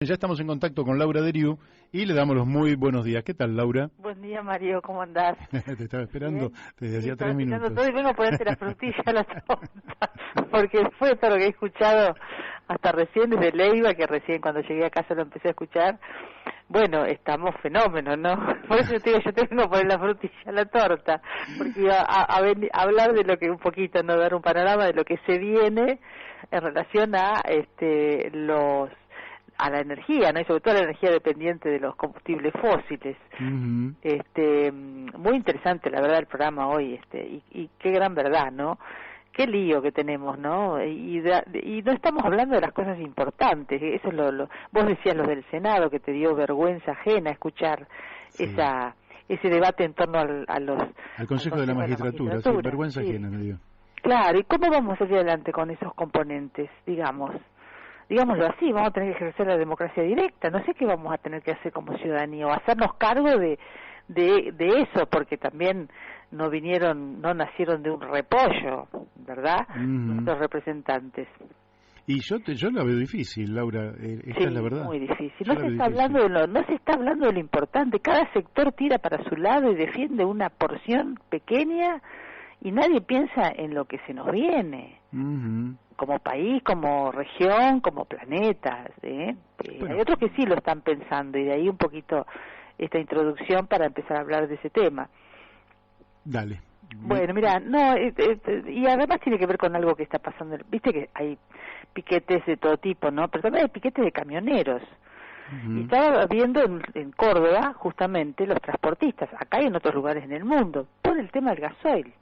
Ya estamos en contacto con Laura Deriu y le damos los muy buenos días. ¿Qué tal, Laura? Buen día, Mario, ¿cómo andás? Te estaba esperando ¿Bien? desde hacía 3 Estaba escuchando minutos. todo y vengo a ponerte la frutilla a la torta, porque después de todo lo que he escuchado hasta recién desde Leiva, que recién cuando llegué a casa lo empecé a escuchar, bueno, estamos fenómenos, ¿no? Por eso te digo, yo te vengo a poner la frutilla a la torta, porque iba a hablar de lo que un poquito, no dar un panorama de lo que se viene en relación a la energía, ¿no? Y sobre todo la energía dependiente de los combustibles fósiles. Uh-huh. Muy interesante, la verdad, el programa hoy, y qué gran verdad, ¿no? Qué lío que tenemos, ¿no? Y no estamos hablando de las cosas importantes. Eso es vos decías lo del Senado, que te dio vergüenza ajena escuchar ese debate en torno al Consejo de la Magistratura. Sí, vergüenza ajena me dio. Claro, ¿y cómo vamos hacia adelante con esos componentes, digámoslo así? Vamos a tener que ejercer la democracia directa, no sé qué vamos a tener que hacer como ciudadanía, o hacernos cargo de eso, porque también no nacieron de un repollo, ¿verdad? Nuestros representantes. Y yo la veo difícil, Laura, esta es la verdad. Muy difícil. No se está hablando de lo importante, cada sector tira para su lado y defiende una porción pequeña y nadie piensa en lo que se nos viene. Como país, como región, como planeta, Bueno. Hay otros que sí lo están pensando, y de ahí un poquito esta introducción para empezar a hablar de ese tema. Dale. Bueno, mira, y además tiene que ver con algo que está pasando. Viste que hay piquetes de todo tipo, ¿no? Pero también hay piquetes de camioneros. Y estaba viendo en Córdoba, justamente, los transportistas, acá y en otros lugares en el mundo, por el tema del gasoil.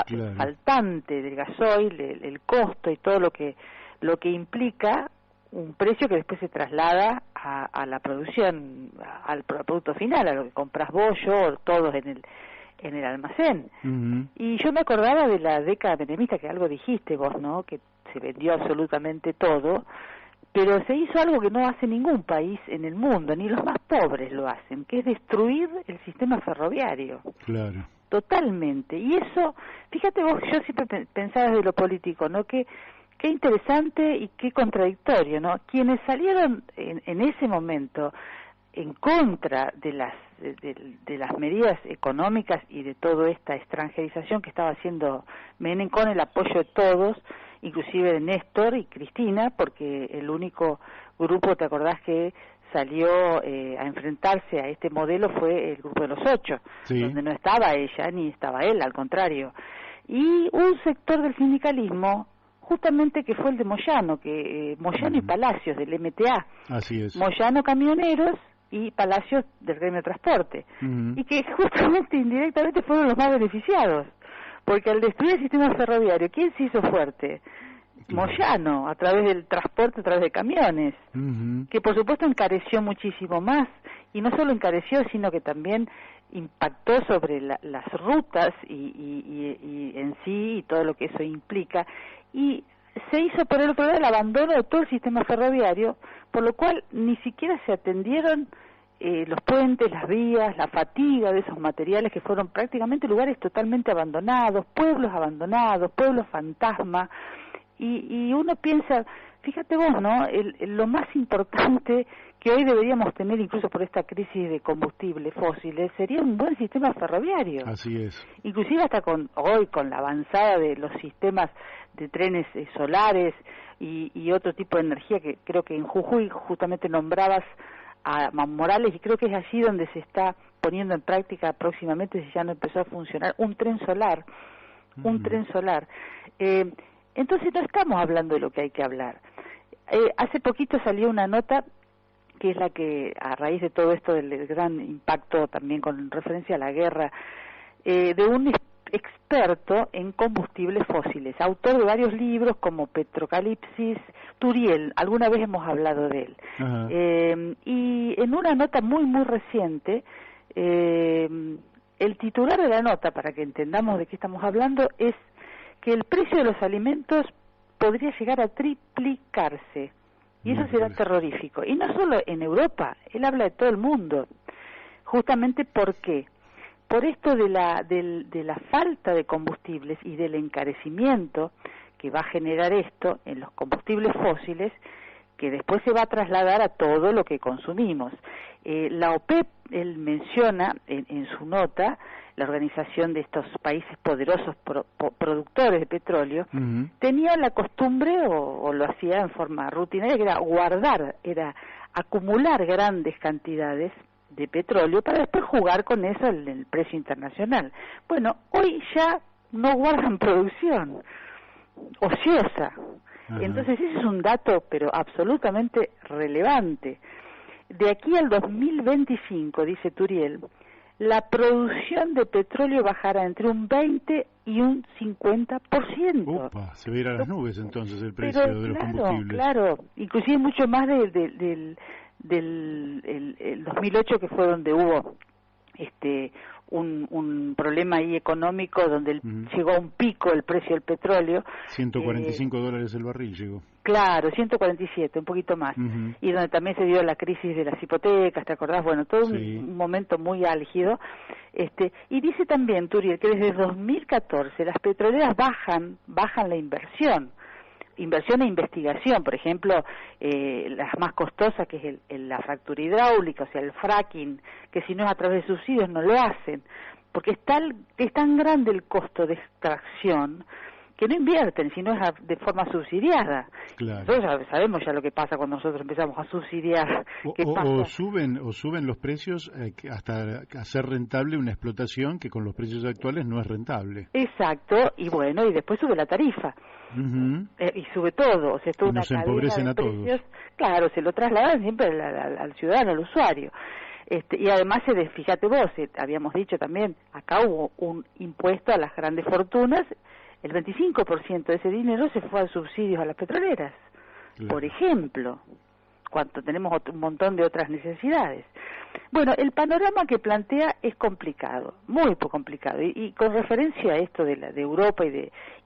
El faltante del gasoil, el costo y todo lo que implica un precio que después se traslada a la producción, al producto final, a lo que compras vos, yo, todos en el almacén. Y yo me acordaba de la década menemista, que algo dijiste vos, ¿no? Que se vendió absolutamente todo, pero se hizo algo que no hace ningún país en el mundo, ni los más pobres lo hacen, que es destruir el sistema ferroviario. Claro. Totalmente. Y eso, fíjate vos, yo siempre pensaba desde lo político, ¿no? Qué interesante y qué contradictorio, ¿no? Quienes salieron en ese momento en contra de las medidas económicas y de toda esta extranjerización que estaba haciendo Menem con el apoyo de todos, inclusive de Néstor y Cristina, porque el único grupo, ¿te acordás que salió a enfrentarse a este modelo fue el grupo de los 8, donde no estaba ella ni estaba él, al contrario? Y un sector del sindicalismo, justamente que fue el de Moyano, Moyano y Palacios, del MTA. Así es. Moyano camioneros y Palacios del gremio de transporte. Y que justamente indirectamente fueron los más beneficiados, porque al destruir el sistema ferroviario, ¿quién se hizo fuerte? Moyano, a través del transporte, a través de camiones, que por supuesto encareció muchísimo más, y no solo encareció, sino que también impactó sobre las rutas y en sí, y todo lo que eso implica, y se hizo por el otro lado el abandono de todo el sistema ferroviario, por lo cual ni siquiera se atendieron los puentes, las vías, la fatiga de esos materiales, que fueron prácticamente lugares totalmente abandonados, pueblos fantasma. Y uno piensa, fíjate vos, ¿no? Lo más importante que hoy deberíamos tener, incluso por esta crisis de combustibles fósiles, sería un buen sistema ferroviario. Así es. Inclusive hasta con la avanzada de los sistemas de trenes solares y otro tipo de energía, que creo que en Jujuy justamente nombrabas a Morales, y creo que es allí donde se está poniendo en práctica próximamente, si ya no empezó a funcionar, un tren solar. Entonces no estamos hablando de lo que hay que hablar. Hace poquito salió una nota, que es la que, a raíz de todo esto del gran impacto también con referencia a la guerra, de un experto en combustibles fósiles, autor de varios libros como Petrocalipsis, Turiel, alguna vez hemos hablado de él. Y en una nota muy, muy reciente, el titular de la nota, para que entendamos de qué estamos hablando, es que el precio de los alimentos podría llegar a triplicarse, y eso será terrorífico. Y no solo en Europa, él habla de todo el mundo. Justamente, ¿por qué? Por esto de la falta de combustibles y del encarecimiento que va a generar esto en los combustibles fósiles, que después se va a trasladar a todo lo que consumimos. La OPEP, él menciona en su nota, la organización de estos países poderosos productores de petróleo, tenía la costumbre, o lo hacía en forma rutinaria, que era acumular grandes cantidades de petróleo para después jugar con eso en el precio internacional. Bueno, hoy ya no guardan producción, ociosa. Entonces ese es un dato, pero absolutamente relevante. De aquí al 2025, dice Turiel, la producción de petróleo bajará entre un 20 y un 50%. Opa, se va a ir a las nubes entonces el precio de los combustibles. Claro, inclusive mucho más del 2008, que fue donde hubo un problema ahí económico, donde llegó a un pico el precio del petróleo. $145 el barril llegó. Claro, 147, un poquito más. Y donde también se dio la crisis de las hipotecas, ¿te acordás? Bueno, todo un momento muy álgido. Y dice también, Turiel, que desde 2014 las petroleras bajan la inversión e investigación. Por ejemplo, las más costosas, que es la fractura hidráulica, o sea, el fracking, que si no es a través de subsidios no lo hacen, porque es tan grande el costo de extracción que no invierten, sino es de forma subsidiada. Claro. Nosotros sabemos ya lo que pasa cuando nosotros empezamos a subsidiar. O suben los precios hasta hacer rentable una explotación que con los precios actuales no es rentable. Exacto, y bueno, y después sube la tarifa. Y sube todo, o sea, toda una cadena empobrecen de a precios. todos. Claro, se lo trasladan siempre al ciudadano, al usuario. Y además, fíjate vos, habíamos dicho también, acá hubo un impuesto a las grandes fortunas. El 25% de ese dinero se fue a subsidios a las petroleras, por ejemplo, cuando tenemos un montón de otras necesidades. Bueno, el panorama que plantea es complicado, muy complicado, y con referencia a esto de Europa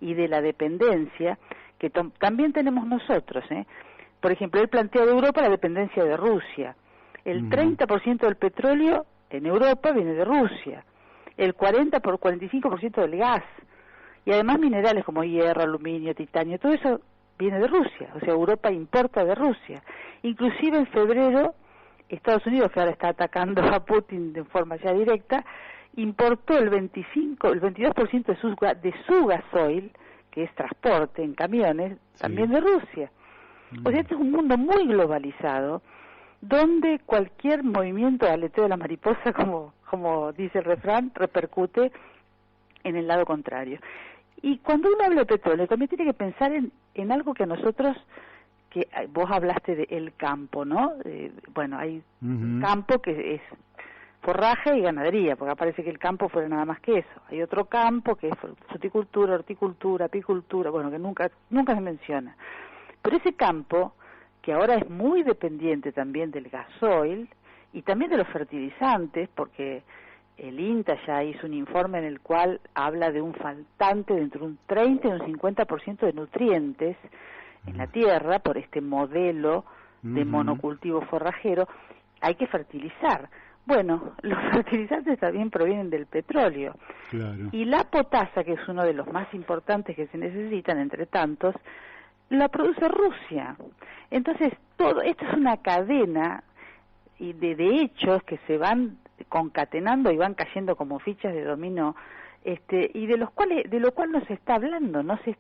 y de la dependencia que también tenemos nosotros, Por ejemplo, él plantea de Europa la dependencia de Rusia. El 30% del petróleo en Europa viene de Rusia, el 45% del gas, y además minerales como hierro, aluminio, titanio, todo eso viene de Rusia, o sea, Europa importa de Rusia. Inclusive en febrero, Estados Unidos, que ahora está atacando a Putin de forma ya directa, importó el 22% de su gasoil, que es transporte en camiones, también de Rusia. O sea, este es un mundo muy globalizado, donde cualquier movimiento de aleteo de la mariposa, como dice el refrán, repercute en el lado contrario. Y cuando uno habla de petróleo, también tiene que pensar en algo que a nosotros, que vos hablaste del campo, ¿no? Bueno, hay un campo que es forraje y ganadería, porque parece que el campo fuera nada más que eso. Hay otro campo que es fruticultura, horticultura, apicultura, bueno, que nunca se menciona. Pero ese campo, que ahora es muy dependiente también del gasoil y también de los fertilizantes, porque el INTA ya hizo un informe en el cual habla de un faltante de entre un 30 y un 50% de nutrientes en la tierra por este modelo de monocultivo forrajero. Hay que fertilizar. Bueno, los fertilizantes también provienen del petróleo. Claro. Y la potasa, que es uno de los más importantes que se necesitan, entre tantos, la produce Rusia. Entonces, todo esto es una cadena y de hechos que se van concatenando y van cayendo como fichas de dominó, y de lo cual no se está hablando, no se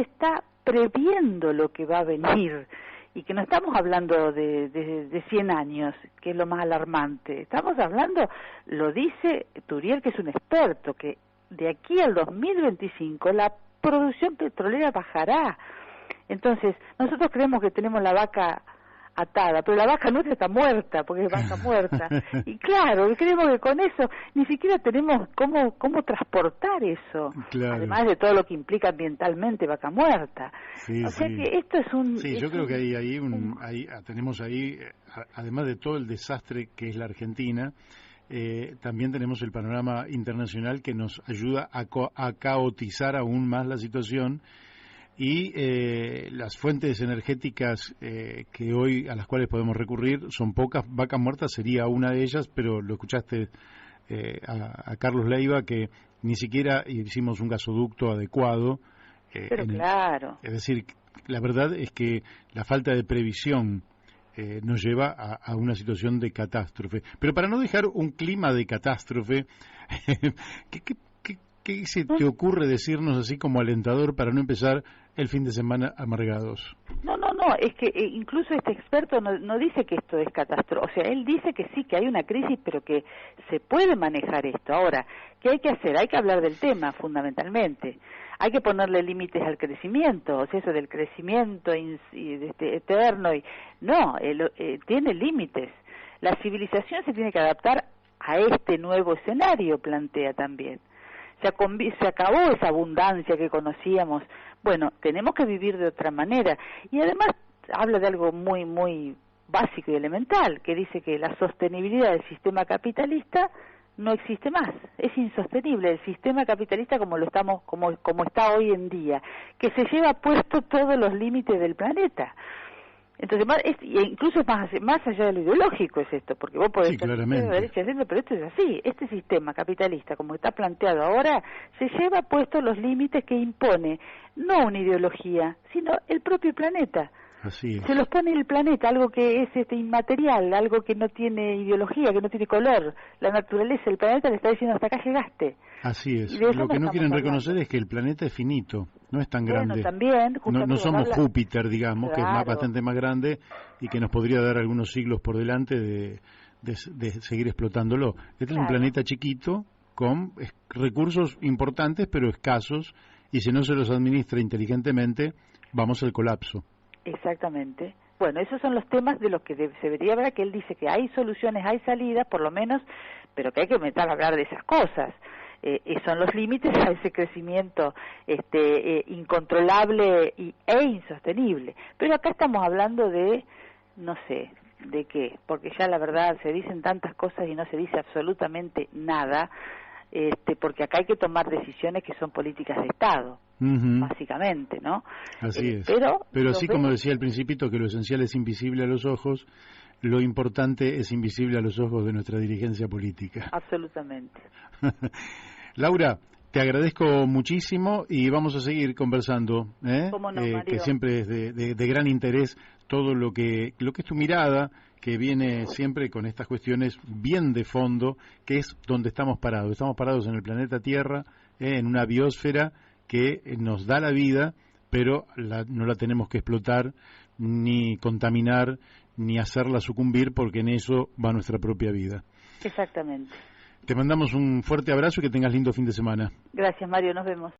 está previendo lo que va a venir, y que no estamos hablando de 100 años, que es lo más alarmante. Estamos hablando, lo dice Turiel, que es un experto, que de aquí al 2025 la producción petrolera bajará. Entonces, nosotros creemos que tenemos la vaca atada, pero la vaca nuestra está muerta, porque es vaca muerta. Y claro, creemos que con eso ni siquiera tenemos cómo transportar eso. Claro. Además de todo lo que implica ambientalmente vaca muerta. Sí, o sea que esto es un... Sí, yo creo que tenemos ahí, además de todo el desastre que es la Argentina, también tenemos el panorama internacional que nos ayuda a caotizar aún más la situación. Y las fuentes energéticas que hoy a las cuales podemos recurrir son pocas. Vaca muerta sería una de ellas, pero lo escuchaste a Carlos Leiva, que ni siquiera hicimos un gasoducto adecuado. Pero claro. Es decir, la verdad es que la falta de previsión nos lleva a una situación de catástrofe. Pero para no dejar un clima de catástrofe, ¿qué se te ocurre decirnos así como alentador para no empezar el fin de semana amargados? No, es que incluso este experto no dice que esto es catástrofe, o sea, él dice que sí, que hay una crisis, pero que se puede manejar esto. Ahora, ¿qué hay que hacer? Hay que hablar del tema, fundamentalmente. Hay que ponerle límites al crecimiento, o sea, eso del crecimiento eterno, tiene límites. La civilización se tiene que adaptar a este nuevo escenario, plantea también. Se acabó esa abundancia que conocíamos. Bueno, tenemos que vivir de otra manera. Y además habla de algo muy, muy básico y elemental, que dice que la sostenibilidad del sistema capitalista no existe más, es insostenible el sistema capitalista como está hoy en día, que se lleva puesto todos los límites del planeta. Entonces, incluso más allá de lo ideológico es esto, porque vos podés estar de derecha, pero esto es así. Este sistema capitalista, como está planteado ahora, se lleva puesto los límites que impone no una ideología, sino el propio planeta. Así es. Se los pone el planeta, algo que es inmaterial, algo que no tiene ideología, que no tiene color. La naturaleza, el planeta le está diciendo hasta acá llegaste. Así es. Lo que no quieren reconocer es que el planeta es finito, no es tan grande. También, no somos Júpiter, digamos, claro, que es bastante más grande y que nos podría dar algunos siglos por delante de seguir explotándolo. Este es un planeta chiquito con recursos importantes pero escasos, y si no se los administra inteligentemente, vamos al colapso. Exactamente. Bueno, esos son los temas de los que se debería hablar, que él dice que hay soluciones, hay salidas, por lo menos, pero que hay que empezar a hablar de esas cosas. Son los límites a ese crecimiento incontrolable e insostenible. Pero acá estamos hablando de, no sé, de qué, porque ya la verdad se dicen tantas cosas y no se dice absolutamente nada, porque acá hay que tomar decisiones que son políticas de Estado. Básicamente, ¿no? Así es. Pero así como decía al principito que lo esencial es invisible a los ojos, lo importante es invisible a los ojos de nuestra dirigencia política. Absolutamente. Laura, te agradezco muchísimo y vamos a seguir conversando, ¿Cómo no, Mario? Que siempre es de gran interés todo lo que es tu mirada, que viene siempre con estas cuestiones bien de fondo, que es donde estamos parados. Estamos parados en el planeta Tierra, en una biosfera que nos da la vida, pero no la tenemos que explotar, ni contaminar, ni hacerla sucumbir, porque en eso va nuestra propia vida. Exactamente. Te mandamos un fuerte abrazo y que tengas lindo fin de semana. Gracias, Mario, nos vemos.